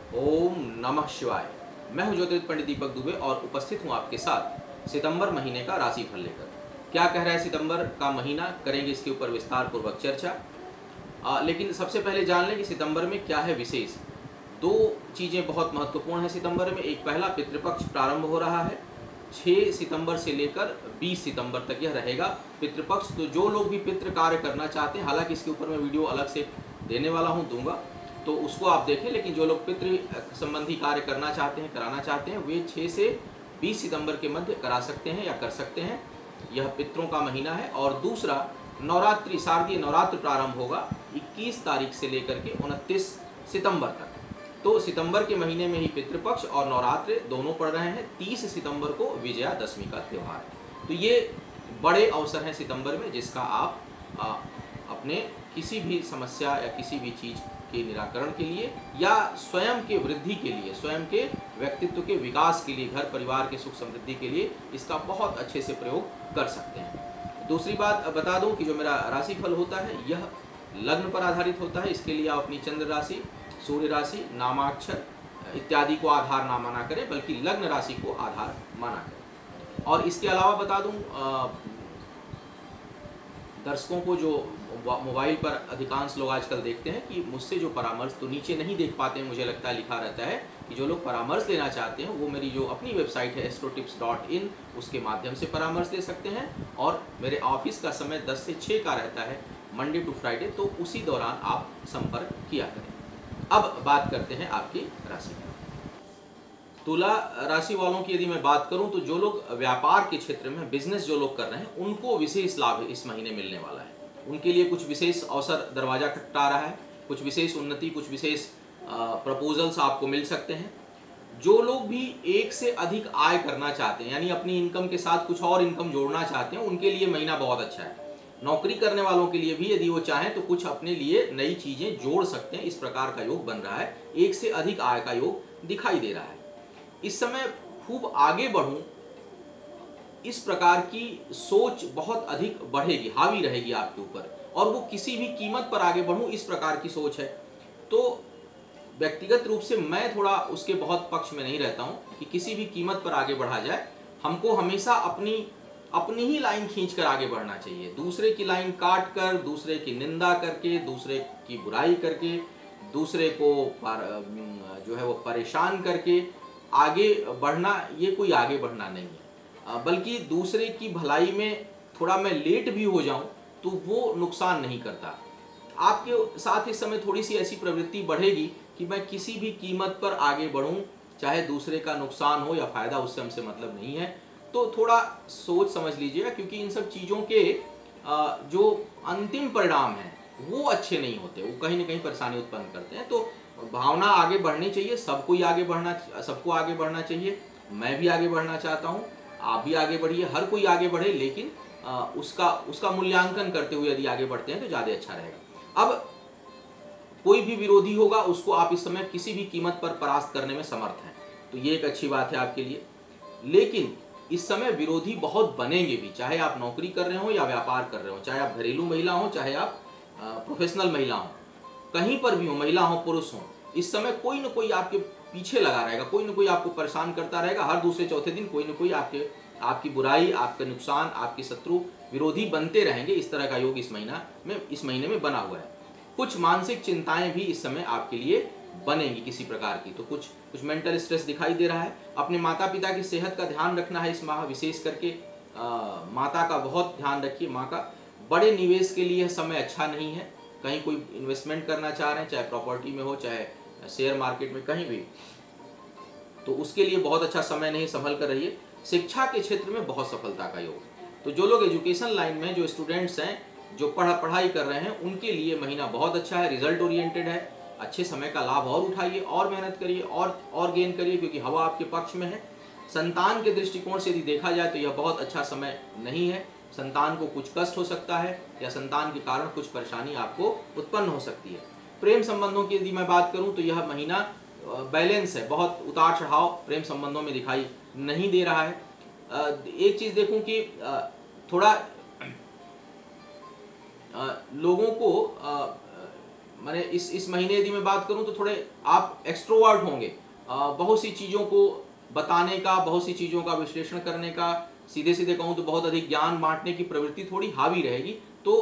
ओम नमः शिवाय। मैं हूं ज्योतिर्विद पंडित दीपक दुबे और उपस्थित हूं आपके साथ सितंबर महीने का राशिफल लेकर। क्या कह रहा है सितंबर का महीना, करेंगे इसके ऊपर विस्तार पूर्वक चर्चा। लेकिन सबसे पहले जान लें कि सितंबर में क्या है विशेष। दो चीज़ें बहुत महत्वपूर्ण हैं सितंबर में। एक, पहला पितृपक्ष प्रारंभ हो रहा है 6 सितंबर से लेकर 20 सितंबर तक यह रहेगा पितृपक्ष। तो जो लोग भी पितृ कार्य करना चाहते हैं, हालांकि इसके ऊपर मैं वीडियो अलग से देने वाला हूं, दूंगा, तो उसको आप देखें। लेकिन जो लोग पितृ संबंधी कार्य करना चाहते हैं, कराना चाहते हैं, वे 6 से 20 सितंबर के मध्य करा सकते हैं या कर सकते हैं। यह पितरों का महीना है। और दूसरा, नवरात्रि, शारदीय नवरात्र प्रारंभ होगा 21 तारीख से लेकर के 29 सितंबर तक। तो सितंबर के महीने में ही पितृपक्ष और नवरात्र दोनों पड़ रहे हैं। 30 सितंबर को विजयादशमी का त्यौहार है। तो ये बड़े अवसर हैं सितंबर में, जिसका आप अपने किसी भी समस्या या किसी भी चीज़ के निराकरण के लिए या स्वयं के वृद्धि के लिए, स्वयं के व्यक्तित्व के विकास के लिए, घर परिवार के सुख समृद्धि के लिए इसका बहुत अच्छे से प्रयोग कर सकते हैं। दूसरी बात बता दूं कि जो मेरा राशिफल होता है यह लग्न पर आधारित होता है। इसके लिए आप अपनी चंद्र राशि, सूर्य राशि, नामाक्षर इत्यादि को आधार ना माना करें, बल्कि लग्न राशि को आधार माना करें। और इसके अलावा बता दूं दर्शकों को, जो मोबाइल पर अधिकांश लोग आजकल देखते हैं कि मुझसे जो परामर्श तो नीचे नहीं देख पाते हैं, मुझे लगता है लिखा रहता है कि जो लोग परामर्श लेना चाहते हैं वो मेरी जो अपनी वेबसाइट है astrotips.in उसके माध्यम से परामर्श ले सकते हैं। और मेरे ऑफिस का समय 10 से 6 का रहता है, मंडे टू फ्राइडे, तो उसी दौरान आप संपर्क किया करें। अब बात करते हैं आपकी राशि की। तुला राशि वालों की यदि मैं बात करूं तो जो लोग व्यापार के क्षेत्र में, बिजनेस जो लोग कर रहे हैं, उनको विशेष लाभ इस महीने मिलने वाला है। उनके लिए कुछ विशेष अवसर दरवाजा खटखटा रहा है, कुछ विशेष उन्नति, कुछ विशेष प्रपोजल्स आपको मिल सकते हैं। जो लोग भी एक से अधिक आय करना चाहते हैं, यानी अपनी इनकम के साथ कुछ और इनकम जोड़ना चाहते हैं, उनके लिए महीना बहुत अच्छा है। नौकरी करने वालों के लिए भी यदि वो चाहें तो कुछ अपने लिए नई चीजें जोड़ सकते हैं। इस प्रकार का योग बन रहा है, एक से अधिक आय का योग दिखाई दे रहा है। इस समय खूब आगे बढ़ूं, इस प्रकार की सोच बहुत अधिक बढ़ेगी, हावी रहेगी आपके ऊपर, और वो किसी भी कीमत पर आगे बढ़ूं, इस प्रकार की सोच है। तो व्यक्तिगत रूप से मैं थोड़ा उसके बहुत पक्ष में नहीं रहता हूं कि किसी भी कीमत पर आगे बढ़ा जाए। हमको हमेशा अपनी ही लाइन खींच कर आगे बढ़ना चाहिए। दूसरे की लाइन काट कर, दूसरे की निंदा करके, दूसरे की बुराई करके, दूसरे को जो है वो परेशान करके आगे बढ़ना, ये कोई आगे बढ़ना नहीं है। बल्कि दूसरे की भलाई में थोड़ा मैं लेट भी हो जाऊं तो वो नुकसान नहीं करता। आपके साथ इस समय थोड़ी सी ऐसी प्रवृत्ति बढ़ेगी कि मैं किसी भी कीमत पर आगे बढ़ूं, चाहे दूसरे का नुकसान हो या फायदा, उससे हमसे मतलब नहीं है। तो थोड़ा सोच समझ लीजिएगा, क्योंकि इन सब चीज़ों के जो अंतिम परिणाम हैं वो अच्छे नहीं होते, वो कहीं ना कहीं परेशानी उत्पन्न करते हैं। तो भावना आगे बढ़नी चाहिए, सबको आगे बढ़ना चाहिए। मैं भी आगे बढ़ना चाहता हूँ, आप भी आगे बढ़िए, हर कोई आगे बढ़े, लेकिन उसका मूल्यांकन करते हुए यदि आगे बढ़ते हैं तो ज़्यादा अच्छा रहेगा। अब कोई भी विरोधी होगा, उसको आप इस समय किसी भी कीमत पर परास्त करने में समर्थ हैं, तो ये एक अच्छी बात है आपके लिए। लेकिन इस समय विरोधी बहुत बनेंगे भी, चाहे आप नौकरी कर रहे हो या व्यापार कर रहे हो, चाहे आप घरेलू महिला हो, चाहे आप प्रोफेशनल महिला हो, कहीं पर भी हो, महिला हो पुरुष हो, इस समय कोई ना कोई आपके पीछे लगा रहेगा, कोई ना कोई आपको परेशान करता रहेगा। हर दूसरे चौथे दिन कोई ना कोई आपकी बुराई, आपका नुकसान, आपके शत्रु, विरोधी बनते रहेंगे। इस तरह का योग इस महीने में बना हुआ है। कुछ मानसिक चिंताएं भी इस समय आपके लिए बनेंगी किसी प्रकार की, तो कुछ मेंटल स्ट्रेस दिखाई दे रहा है। अपने माता पिता की सेहत का ध्यान रखना है इस माह, विशेष करके माता का बहुत ध्यान रखिए। माँ का बड़े निवेश के लिए समय अच्छा नहीं है। कहीं कोई इन्वेस्टमेंट करना चाह रहे हैं, चाहे प्रॉपर्टी में हो, चाहे शेयर मार्केट में, कहीं भी, तो उसके लिए बहुत अच्छा समय नहीं, संभल कर रहिए। शिक्षा के क्षेत्र में बहुत सफलता का योग है। तो जो लोग एजुकेशन लाइन में, जो स्टूडेंट्स हैं, जो पढ़ाई कर रहे हैं, उनके लिए महीना बहुत अच्छा है, रिजल्ट ओरिएंटेड है। अच्छे समय का लाभ और उठाइए, और मेहनत करिए, और गेन करिए, क्योंकि हवा आपके पक्ष में है। संतान के दृष्टिकोण से यदि देखा जाए तो यह बहुत अच्छा समय नहीं है। संतान को कुछ कष्ट हो सकता है, या संतान के कारण कुछ परेशानी आपको उत्पन्न हो सकती है। प्रेम संबंधों की यदि मैं बात करूं तो यह महीना बैलेंस है, बहुत उतार चढ़ाव प्रेम संबंधों में दिखाई नहीं दे रहा है। एक चीज देखूं कि थोड़ा लोगों को मैंने इस महीने यदि मैं बात करूं तो थोड़े आप एक्सट्रोवर्ट होंगे। बहुत सी चीज़ों को बताने का, बहुत सी चीज़ों का विश्लेषण करने का, सीधे सीधे कहूँ तो बहुत अधिक ज्ञान बांटने की प्रवृत्ति थोड़ी हावी रहेगी। तो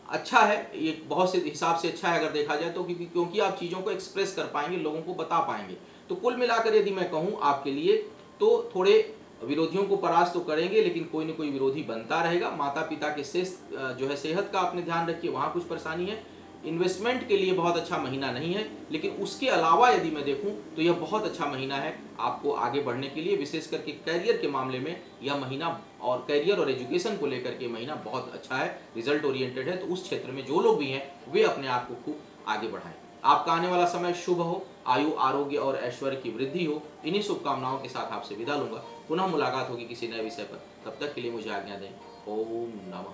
अच्छा है, ये बहुत से हिसाब से अच्छा है अगर देखा जाए तो, क्योंकि आप चीज़ों को एक्सप्रेस कर पाएंगे, लोगों को बता पाएंगे। तो कुल मिलाकर यदि मैं कहूँ आपके लिए, तो थोड़े विरोधियों को परास्त तो करेंगे, लेकिन कोई न कोई विरोधी बनता रहेगा। माता पिता के जो है सेहत का आपने ध्यान रखिए, वहाँ कुछ परेशानी है। इन्वेस्टमेंट के लिए बहुत अच्छा महीना नहीं है, लेकिन उसके अलावा यदि मैं देखूं तो यह बहुत अच्छा महीना है आपको आगे बढ़ने के लिए। विशेष करके करियर के मामले में यह महीना, और करियर और एजुकेशन को लेकर के महीना बहुत अच्छा है, रिजल्ट ओरिएंटेड है। तो उस क्षेत्र में जो लोग भी हैं वे अपने आप को खूब आगे बढ़ाएं। आपका आने वाला समय शुभ हो, आयु, आरोग्य और ऐश्वर्य की वृद्धि हो। इन्हीं शुभकामनाओं के साथ आपसे विदा लूंगा। पुनः मुलाकात होगी किसी नए विषय पर। तब तक के लिए मुझे आज्ञा दें। ओम नमः।